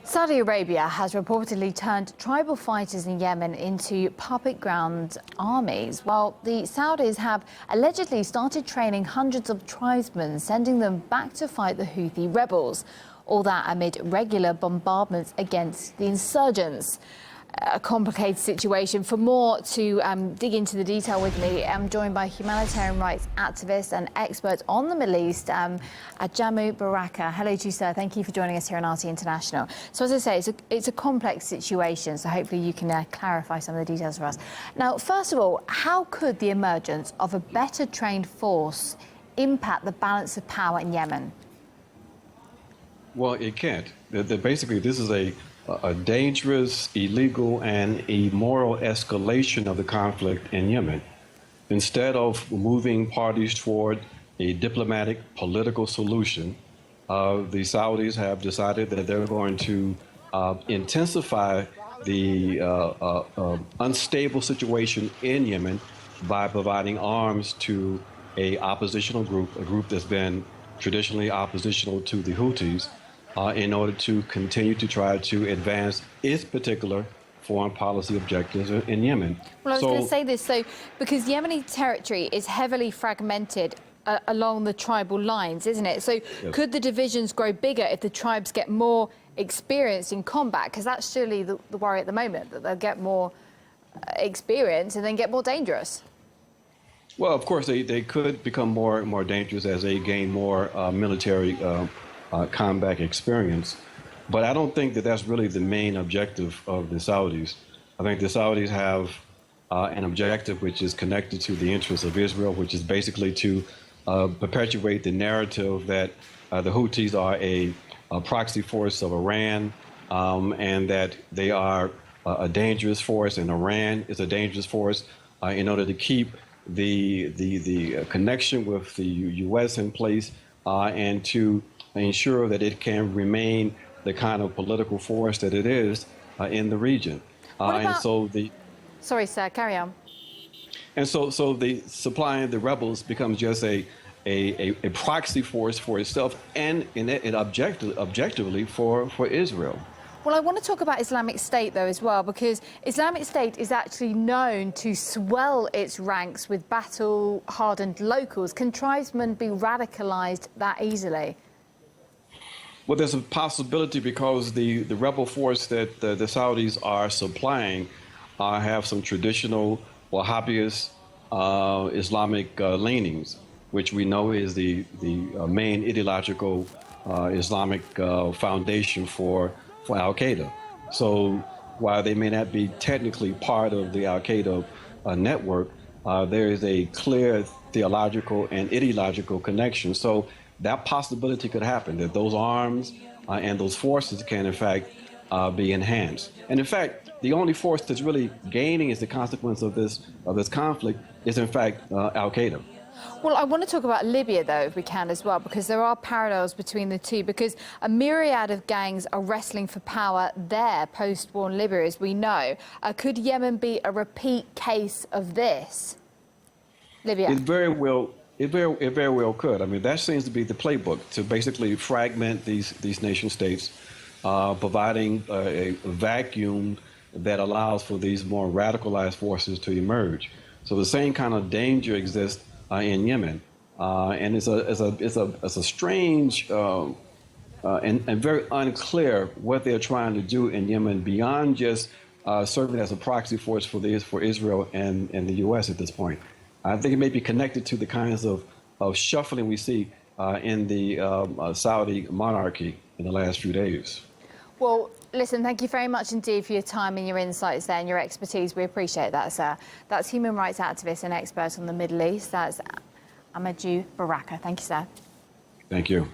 Saudi Arabia has reportedly turned tribal fighters in Yemen into puppet ground armies, while the Saudis have allegedly started training hundreds of tribesmen, sending them back to fight the Houthi rebels. All that amid regular bombardments against the insurgents. A complicated situation. For more to dig into the detail with me, I'm joined by humanitarian rights activist and expert on the Middle East, Ajamu Baraka. Hello to you, sir. Thank you for joining us here on RT International. So, as I say, it's a complex situation, so hopefully you can clarify some of the details for us. Now, first of all, how could the emergence of a better trained force impact the balance of power in Yemen? Well, it can't. Basically, this is a dangerous, illegal, and immoral escalation of the conflict in Yemen. Instead of moving parties toward a diplomatic, political solution, the Saudis have decided that they're going to intensify the unstable situation in Yemen by providing arms to a oppositional group, a group that's been traditionally oppositional to the Houthis, in order to continue to try to advance its particular foreign policy objectives in Yemen. Well, I was going to say this, so because Yemeni territory is heavily fragmented along the tribal lines, isn't it? So yes. Could the divisions grow bigger if the tribes get more experience in combat? Because that's surely the worry at the moment, that they'll get more experience and then get more dangerous. Well, of course, they could become more dangerous as they gain more military combat experience. But I don't think that that's really the main objective of the Saudis. I think the Saudis have an objective which is connected to the interests of Israel, which is basically to perpetuate the narrative that the Houthis are a proxy force of Iran, and that they are a dangerous force, and Iran is a dangerous force, in order to keep the connection with the U.S. in place, and to ensure that it can remain the kind of political force that it is in the region. Sorry, sir, carry on. And so the supplying the rebels becomes just a proxy force for itself and objectively for Israel. Well, I want to talk about Islamic State, though, as well, because Islamic State is actually known to swell its ranks with battle-hardened locals. Can tribesmen be radicalized that easily? Well, there's a possibility because the rebel force that the Saudis are supplying have some traditional Wahhabist Islamic leanings, which we know is the main ideological Islamic foundation for Al-Qaeda. So while they may not be technically part of the Al-Qaeda network, there is a clear theological and ideological connection. So that possibility could happen, that those arms and those forces can, in fact, be enhanced. And in fact, the only force that's really gaining as a consequence of this conflict is, in fact, Al-Qaeda. Well, I want to talk about Libya, though, if we can as well, because there are parallels between the two, because a myriad of gangs are wrestling for power there post-war in Libya, as we know. Could Yemen be a repeat case of this? Libya. It very well could. I mean, that seems to be the playbook, to basically fragment these nation states, providing a vacuum that allows for these more radicalized forces to emerge. So the same kind of danger exists in Yemen, and it's a strange and very unclear what they're trying to do in Yemen beyond just serving as a proxy force for Israel and the U.S. at this point. I think it may be connected to the kinds of shuffling we see in the Saudi monarchy in the last few days. Well, listen, thank you very much indeed for your time and your insights there and your expertise. We appreciate that, sir. That's human rights activist and expert on the Middle East. That's Ajamu Baraka. Thank you, sir. Thank you.